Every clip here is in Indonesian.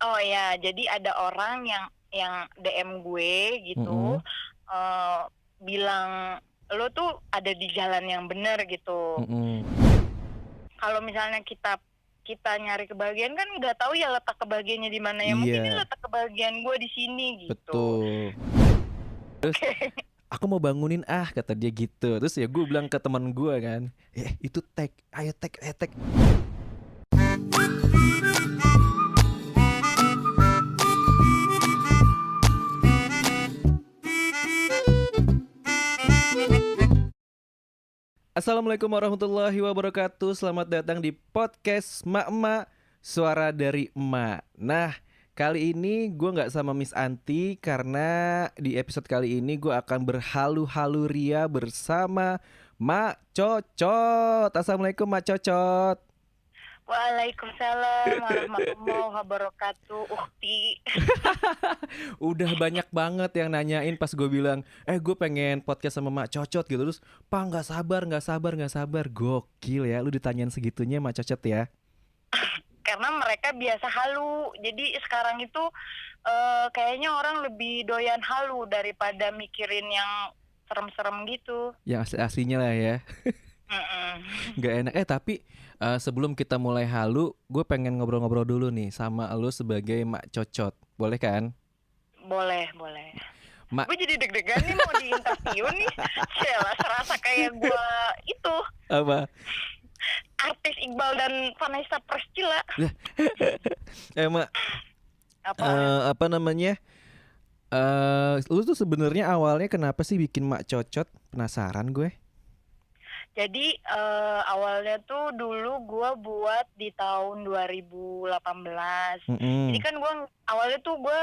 Oh ya, jadi ada orang yang DM gue gitu, Mm-mm. eh, bilang lo tuh ada di jalan yang benar gitu. Mm-mm. Kalau misalnya kita nyari kebahagiaan kan nggak tahu ya letak kebahagiaannya di mana ya. Mungkin ini Iya, letak kebahagiaan gue di sini gitu. betul. Terus aku mau bangunin kata dia gitu. Terus ya gue bilang ke teman gue kan, itu tag, ayo tag, ayo tag. Assalamualaikum warahmatullahi wabarakatuh. Selamat datang di podcast Mak Emak, suara dari emak. Nah, kali ini gue nggak sama Miss Anti karena di episode kali ini gue akan berhalu-halu ria bersama Mak Cocot. Assalamualaikum Mak Cocot. Waalaikumsalam warahmatullahi wabarakatuh, Ukti. Udah banyak banget yang nanyain pas gue bilang, gue pengen podcast sama Mak Cocot gitu. Terus, Pak nggak sabar, nggak sabar, nggak sabar. Gokil ya, lu ditanyain segitunya Mak Cocot ya. Karena mereka biasa halu. Jadi sekarang itu kayaknya orang lebih doyan halu daripada mikirin yang serem-serem gitu. Yang asli-aslinya lah ya. Mm-mm. Gak enak. Tapi sebelum kita mulai halu, gue pengen ngobrol-ngobrol dulu nih sama lu sebagai Mak Cocot. Boleh kan? Boleh, boleh. Mak, Gue jadi deg-degan nih mau diinterview nih. Cela, serasa kayak gue itu apa? artis Iqbal dan Vanessa Priscilla. Mak, Apa? apa namanya? Lu tuh sebenarnya awalnya kenapa sih bikin Mak Cocot? Penasaran gue. Jadi awalnya tuh dulu gue buat di tahun 2018. Jadi Mm-mm. kan gue awalnya tuh gue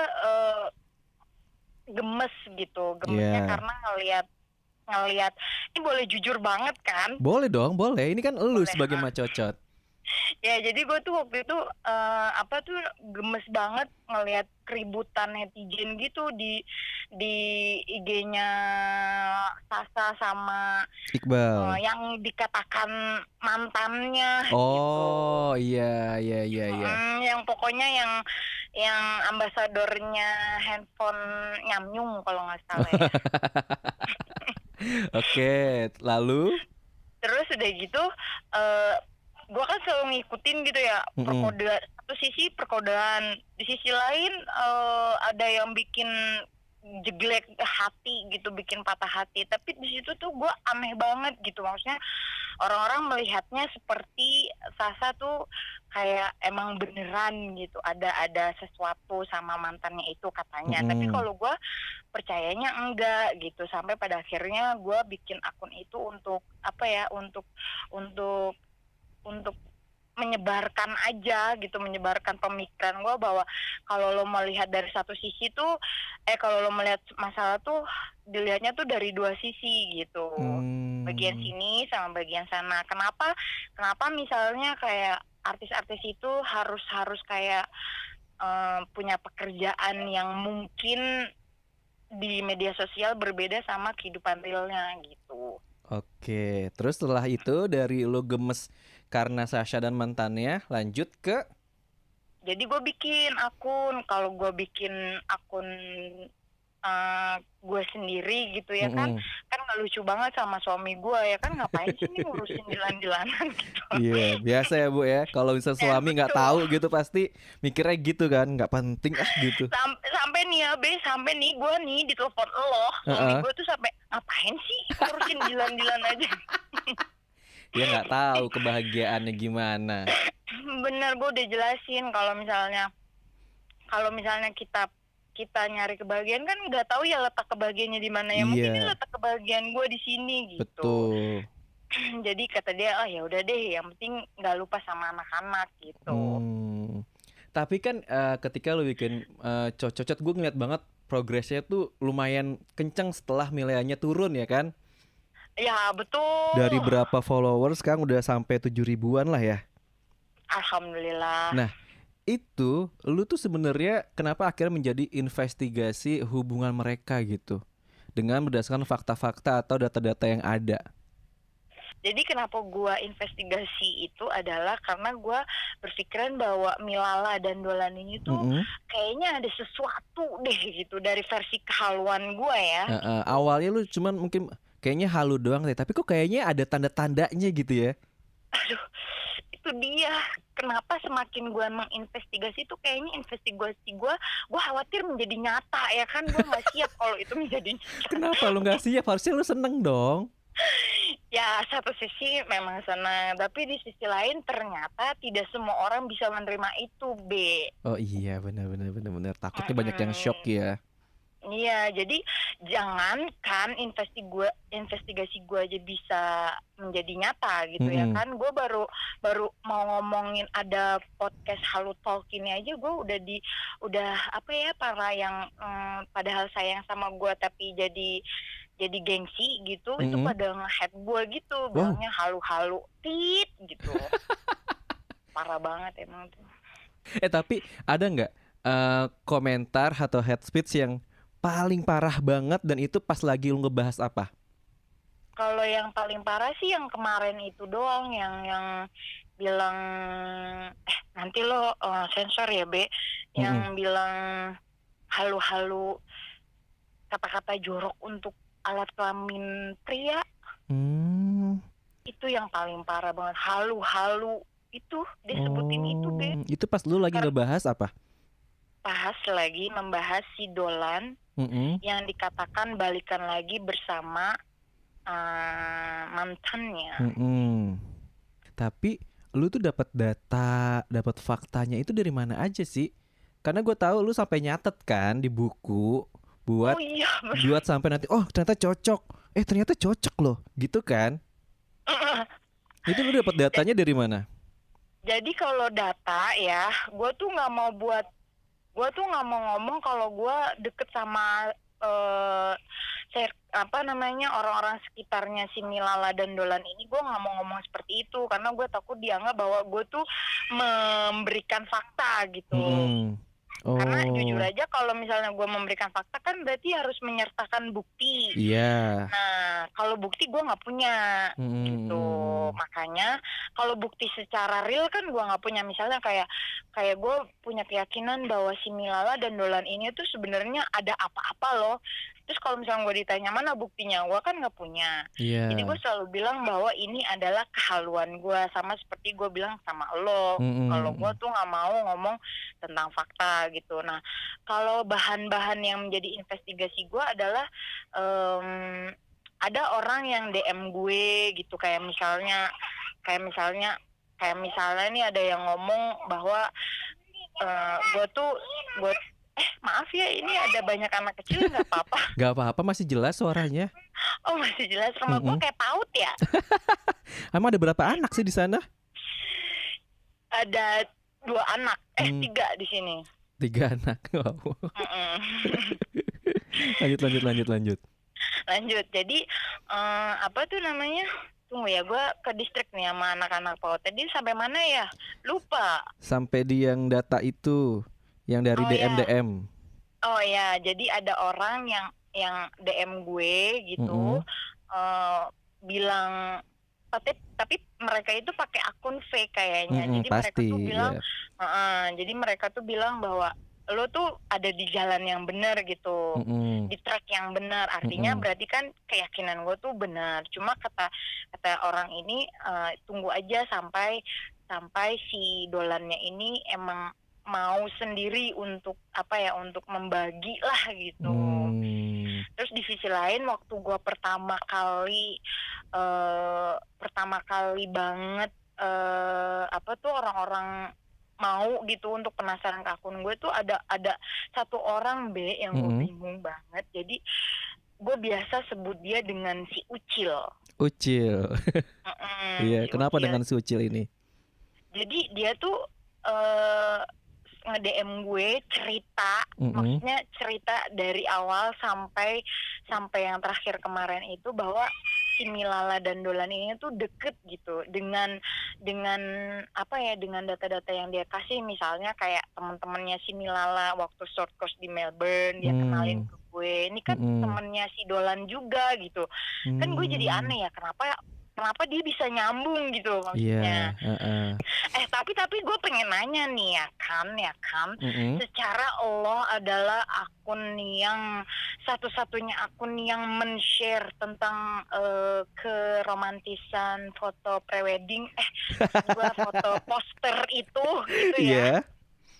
gemes gitu. Gemesnya Iya. karena ngelihat ini boleh jujur banget kan? Boleh dong, boleh. Ini kan lu Boleh. sebagai Mak Cocot. Ya jadi gue tuh waktu itu gemes banget ngelihat keributan netizen gitu di IG-nya Sasa sama Iqbal. yang dikatakan mantannya gitu. Oh, iya, iya, iya, iya. Yang pokoknya yang ambasadornya handphone Nyamnyung kalau nggak salah ya. Oke, lalu? Terus udah gitu gue kan selalu ngikutin gitu ya, Mm-mm. perkodean. Satu sisi perkodean, di sisi lain ada yang bikin jeglek hati gitu, bikin patah hati. Tapi di situ tuh gue aneh banget gitu, maksudnya orang-orang melihatnya seperti Sasa tuh kayak emang beneran gitu, ada sesuatu sama mantannya itu katanya. Tapi Mm-mm. kalau gue percayanya enggak gitu, sampai pada akhirnya gue bikin akun itu untuk apa ya, untuk untuk menyebarkan aja gitu, menyebarkan pemikiran gue bahwa kalau lo melihat dari satu sisi tuh kalau lo melihat masalah tuh dilihatnya tuh dari dua sisi gitu, bagian Hmm. sini sama bagian sana. Kenapa misalnya kayak artis-artis itu harus kayak punya pekerjaan yang mungkin di media sosial berbeda sama kehidupan realnya gitu. Oke, terus setelah itu dari lo gemes karena Sasha dan mantannya, lanjut ke Jadi gue bikin akun. Kalau gue bikin akun gue sendiri gitu ya kan Mm-mm. nggak lucu banget sama suami gue ya kan, ngapain sih nih ngurusin dilan-dilanan gitu. Iya, biasa ya Bu ya. Kalau misal Ya suami nggak betul. tahu gitu pasti mikirnya gitu kan, nggak penting gitu. Sampai nih ya sampai nih gue nih ditelepon lo, suami Heeh. gue tuh sampai ngapain sih ngurusin dilan-dilan aja. Dia nggak tahu kebahagiaannya gimana. Bener, gue udah jelasin kalau misalnya kita nyari kebahagiaan kan nggak tahu ya letak kebahagiaannya di mana ya. Mungkin ini Iya, letak kebahagiaan gue di sini gitu. betul. Jadi kata dia, oh ya udah deh, yang penting nggak lupa sama anak-anak gitu. Hmm. Tapi kan ketika lu bikin cocot, gue ngeliat banget progresnya tuh lumayan kenceng setelah nilainya turun ya kan? Ya Dari betul. berapa followers sekarang udah sampai 7 ribuan lah ya. Alhamdulillah. Nah, itu lu tuh sebenarnya kenapa akhirnya menjadi investigasi hubungan mereka gitu? Dengan berdasarkan fakta-fakta atau data-data yang ada. Jadi kenapa gua investigasi itu adalah karena gua berpikiran bahwa Milala dan Dolan ini tuh Mm-mm. kayaknya ada sesuatu deh gitu dari versi kehaluan gua ya gitu. Awalnya lu cuman mungkin kayaknya halu doang deh, tapi kok kayaknya ada tanda-tandanya gitu ya. Aduh, itu dia. Kenapa semakin gua menginvestigasi itu kayaknya investigasi gua khawatir menjadi nyata ya kan, gua nggak siap kalau itu menjadi nyata. Kenapa lu nggak siap? Harusnya lu seneng dong. Ya satu sisi memang senang, tapi di sisi lain ternyata tidak semua orang bisa menerima itu, B. Oh iya, benar. Takutnya banyak yang shock Mm-mm. ya. Iya, jadi jangankan investigasi gue aja bisa menjadi nyata gitu ya Mm-mm. kan. Gue baru baru mau ngomongin ada podcast Halu Talk ini aja, gue udah apa ya, para yang padahal sayang sama gue tapi jadi gengsi gitu, itu Mm-mm. pada nge-head gue gitu, Wow. bilangnya halu-halu tit gitu. Parah banget emang tuh. Tapi ada nggak komentar atau head speech yang paling parah banget dan itu pas lagi lu ngebahas apa? Kalau yang paling parah sih yang kemarin itu doang, yang bilang nanti lo sensor ya, Be, Mm-mm. yang bilang halu-halu kata-kata jorok untuk alat kelamin pria. Hmm. Itu yang paling parah banget, halu-halu itu disebutin itu, Be. Itu pas lu lagi Karena ngebahas apa? bahas lagi membahas si Dolan Mm-mm. yang dikatakan balikan lagi bersama mantannya. Mm-mm. Tapi lu tuh dapat data, dapat faktanya itu dari mana aja sih? Karena gue tahu lu sampai nyatet kan di buku buat Oh iya, buat sampai nanti oh ternyata cocok. Ternyata cocok loh, gitu kan? bener. Itu lu dapat datanya dari mana? Jadi kalau data ya, gue tuh nggak mau ngomong kalau gue deket sama apa namanya, orang-orang sekitarnya si Milala dan Dolan ini. Gue nggak mau ngomong seperti itu karena gue takut dianggap bahwa gue tuh memberikan fakta gitu. Mm-mm. Karena jujur Oh, aja kalau misalnya gue memberikan fakta kan berarti harus menyertakan bukti. iya. Nah, kalau bukti gue nggak punya gitu. Mm-mm. Makanya kalau bukti secara real kan gue nggak punya. Misalnya kayak gue punya keyakinan bahwa si Milala dan Dolan ini tuh sebenarnya ada apa-apa loh. Terus kalau misalnya gue ditanya mana buktinya, gue kan nggak punya. Jadi gue Iya. selalu bilang bahwa ini adalah kehaluan gue, sama seperti gue bilang sama lo. Kalau gue Mm-mm. tuh nggak mau ngomong tentang fakta gitu. Nah, kalau bahan-bahan yang menjadi investigasi gue adalah ada orang yang DM gue gitu, kayak misalnya nih ada yang ngomong bahwa gue maaf ya, ini ada banyak anak kecil, nggak apa-apa. Gak apa-apa, masih jelas suaranya. Oh masih jelas, rumah gue Mm-mm. kayak PAUD ya. Emang ada berapa anak sih di sana? Ada 2 anak, Hmm, 3 di sini. 3 anak. Wow. Mm-mm. Lanjut. Lanjut, jadi apa tuh namanya? Tunggu ya, gue ke distrik nih sama anak-anak PAUD. Tadi sampai mana ya? Lupa. Sampai di yang data itu, yang dari Oh DM ya, DM. oh ya. Jadi ada orang yang DM gue gitu, Mm-mm. bilang, tapi mereka itu pakai akun fake kayaknya. Mm-mm, Jadi mereka pasti tuh bilang, ya. jadi mereka tuh bilang bahwa lo tuh ada di jalan yang benar gitu, Mm-mm. di track yang benar. Artinya Mm-mm. berarti kan keyakinan gue tuh benar. Cuma kata orang ini, tunggu aja sampai si Dolannya ini emang mau sendiri untuk apa ya, untuk membagi lah gitu. Hmm. Terus di sisi lain waktu gue pertama kali banget apa tuh orang-orang mau gitu untuk penasaran ke akun gue tuh ada satu orang, B, yang gue Mm-mm. bingung banget. Jadi gue biasa sebut dia dengan si Ucil. Ucil. Iya, Si kenapa Ucil. dengan si Ucil ini? Jadi dia tuh nge-DM gue cerita, Mm-mm. maksudnya cerita dari awal sampai yang terakhir kemarin itu, bahwa si Milala dan Dolan ini tuh deket gitu dengan apa ya, dengan data-data yang dia kasih. Misalnya kayak teman-temannya si Milala waktu short course di Melbourne, dia kenalin ke gue, ini kan Mm-mm. temennya si Dolan juga gitu. Kan gue jadi Hmm. aneh ya, kenapa kenapa dia bisa nyambung gitu Iya, maksudnya. heeh. Tapi gue pengen nanya nih ya kan, Mm-mm. secara Allah adalah akun yang satu-satunya akun yang men-share tentang keromantisan foto prewedding, maksud gue foto poster itu gitu ya. Iya,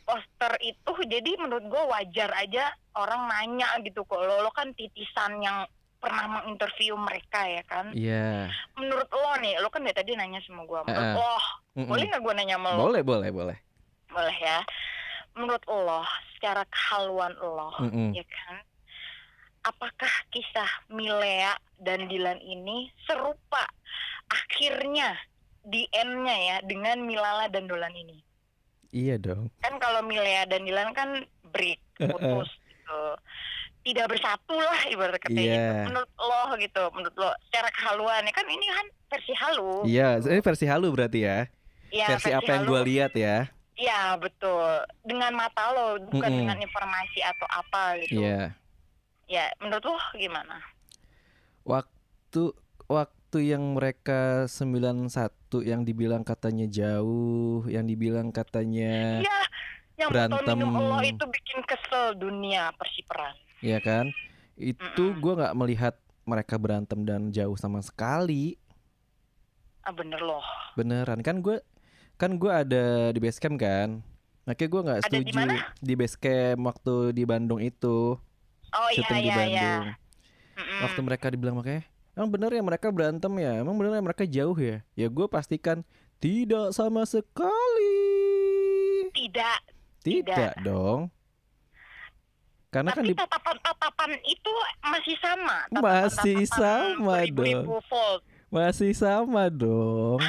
Poster itu jadi menurut gue wajar aja orang nanya gitu kok, lo kan titisan yang pernah menginterview mereka ya kan. iya, Menurut lo nih, lo kan dari tadi nanya sama gue, menurut heeh. lo boleh Mm-mm. nggak gue nanya sama lo? Boleh, boleh, boleh. Boleh ya. Menurut lo, secara kehaluan lo, Mm-mm. ya kan, apakah kisah Milea dan Dilan ini serupa akhirnya di end-nya ya dengan Milala dan Dolan ini? Iya dong. Kan kalau Milea dan Dilan kan break, Heeh. putus gitu, tidak bersatu lah ibarat katanya gitu. Iya, Menurut lo secara kehaluan ya kan, ini kan versi halu iya. gitu. Ini versi halu berarti ya. Ya Versi versi apa yang gue halu, lihat ya. ya betul. Dengan mata lo, bukan Mm-mm. dengan informasi atau apa gitu. Iya. Ya menurut lo gimana? Waktu waktu yang mereka 91 yang dibilang katanya jauh, yang dibilang katanya Iya, yang botol berantem, minum Allah itu bikin kesel dunia persiperan. ya kan? Itu Mm-mm. gue nggak melihat mereka berantem dan jauh sama sekali. Bener loh. Beneran kan gue ada di base camp kan. Makanya gue nggak Ada di setuju mana? di base camp waktu di Bandung itu, Oh iya syuting di iya iya. Bandung. Waktu Mm-mm. mereka dibilang makanya, emang bener ya mereka berantem ya? Emang bener ya mereka jauh ya? Ya gue pastikan tidak sama sekali. Tidak, tidak. Tidak dong. Karena kan Tapi tatapan-tatapan itu masih sama. masih Tatapan-tatapan sama dong. beribu-ribu volt. Masih sama dong.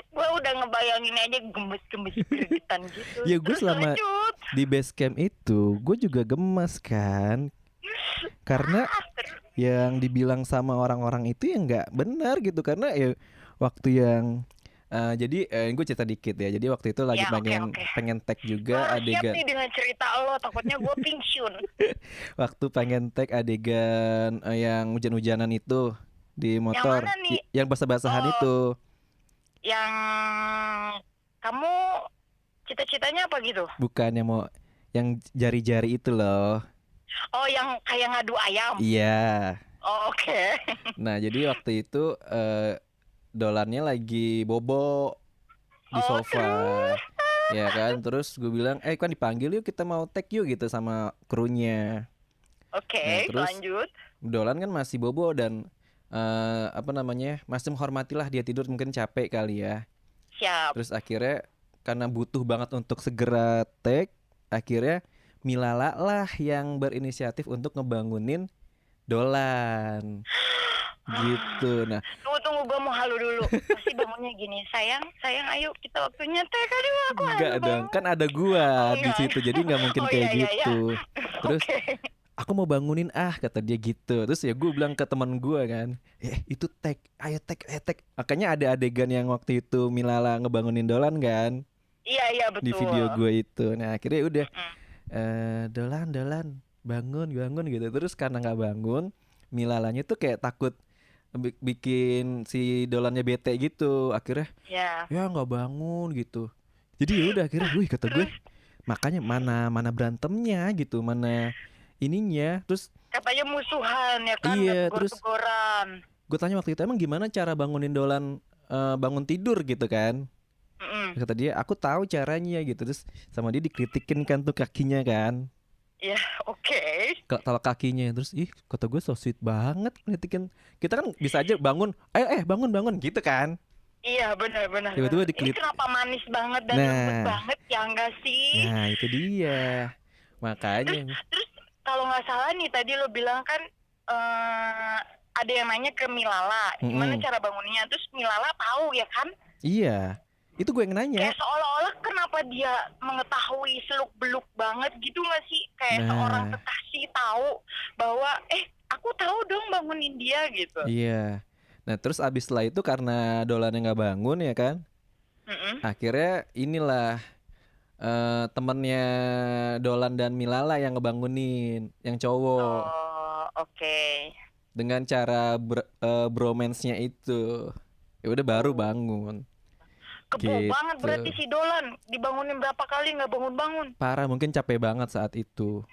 Gue udah ngebayangin aja gemes-gemes gregetan gitu. Ya gue Terus selama lanjut. di base camp itu gue juga gemes kan. Karena Terus, yang dibilang sama orang-orang itu ya nggak benar gitu. Karena ya waktu yang jadi gue cerita dikit ya. Jadi waktu itu lagi ya oke pengen oke. pengen tag Gue juga harus siap adegan. nih dengan cerita lo, takutnya gue pingsyun. Waktu pengen tag adegan yang hujan-hujanan itu di Yang motor, mana nih? yang basah-basahan Oh, itu. yang kamu cita-citanya apa gitu? Bukan yang mau yang jari-jari itu loh. Oh, yang kayak ngadu ayam. Iya. Oh, oke. Nah, jadi waktu itu dolarnya lagi bobo di Oh, sofa. terus? Ya kan, terus gue bilang, kan dipanggil yuk kita mau tag yuk gitu sama krunya. Nah, Oke, terus lanjut. Dolan kan masih bobo dan apa namanya masih menghormatilah dia tidur mungkin capek kali ya. Siap. Terus akhirnya karena butuh banget untuk segera tag, akhirnya Milala lah yang berinisiatif untuk ngebangunin Dolan gitu. Nah, Tunggu, gue mau halu dulu. Pasti bangunnya gini, sayang, ayo kita waktunya tag. Aduh, aku halu enggak dong, banget. kan ada gua Oh, di enggak. situ, jadi nggak mungkin Oh kayak iya iya iya. gitu. Terus Oke. aku mau bangunin kata dia gitu. Terus ya gue bilang ke teman gua kan, itu tag, ayo tag, tag. Makanya ada adegan yang waktu itu Milala ngebangunin Dolan kan Iya iya di betul. video gue itu. Nah akhirnya udah Mm. Dolan bangun gitu. Terus karena nggak bangun, Milalanya tuh kayak takut bikin si Dolannya bete gitu. Akhirnya Ya. ya nggak bangun gitu. Jadi ya udah akhirnya, wih kata gue, Terus makanya mana berantemnya gitu, mana ininya. Terus katanya musuhan ya kan, nggak iya, terus tegur-teguran. gue tanya waktu itu emang gimana cara bangunin Dolan bangun tidur gitu kan. Mm-mm. Kata dia, aku tahu caranya gitu. Terus sama dia dikritikin kan tuh kakinya kan. Ya, oke. Kalau kakinya terus kata gue so sweet banget kritikin. Kita kan bisa aja bangun, ayo bangun gitu kan. Iya benar. Tiba-tiba Ini dikritik. kenapa manis banget dan lembut banget ya enggak sih? Nah itu dia. Terus Makanya kalau nggak salah nih tadi lo bilang kan ada yang nanya ke Milala, gimana cara bangunnya? Terus Milala tahu ya kan? iya, itu gue yang nanya. Kayak seolah-olah kenapa dia mengetahui seluk-beluk banget gitu nggak sih? Kayak seorang kekasih tahu bahwa aku tahu dong bangunin dia gitu. Iya. Nah terus abis setelah itu karena Dolannya nggak bangun ya kan, akhirnya inilah temennya Dolan dan Milala yang ngebangunin, yang cowok. Oh, oke. dengan cara bromance-nya itu. Ya udah baru Oh. bangun. Kebo Gitu. banget berarti si Dolan. Dibangunin berapa kali nggak bangun-bangun. Parah, mungkin capek banget saat itu.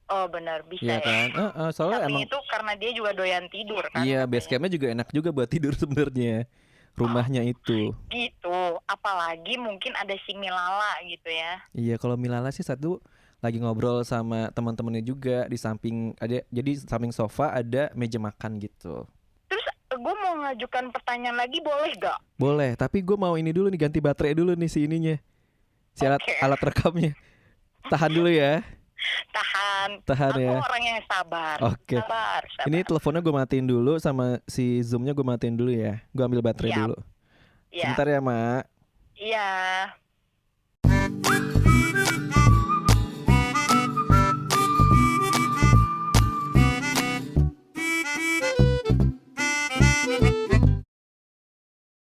Oh benar, bisa Iya ya. kan? Soalnya Samping emang itu karena dia juga doyan tidur kan. iya, katanya. base campnya juga enak juga buat tidur sebenarnya. Rumahnya itu. Gitu. Apalagi mungkin ada si Milala gitu ya. Iya, kalau Milala sih satu lagi ngobrol sama teman-temannya juga di samping ada, jadi samping sofa ada meja makan gitu. Terus gue mau ngajukan pertanyaan lagi, boleh gak? Boleh, tapi gue mau ini dulu nih, ganti baterai dulu nih si ininya. Si Oke. alat rekamnya. Tahan dulu ya. Tahan. Tahan Aku ya. orang yang sabar. Oke. Sabar. Ini teleponnya gue matiin dulu, sama si zoomnya gue matiin dulu ya. Gue ambil baterai Siap. dulu. Iya. Sebentar ya, Mak. Iya.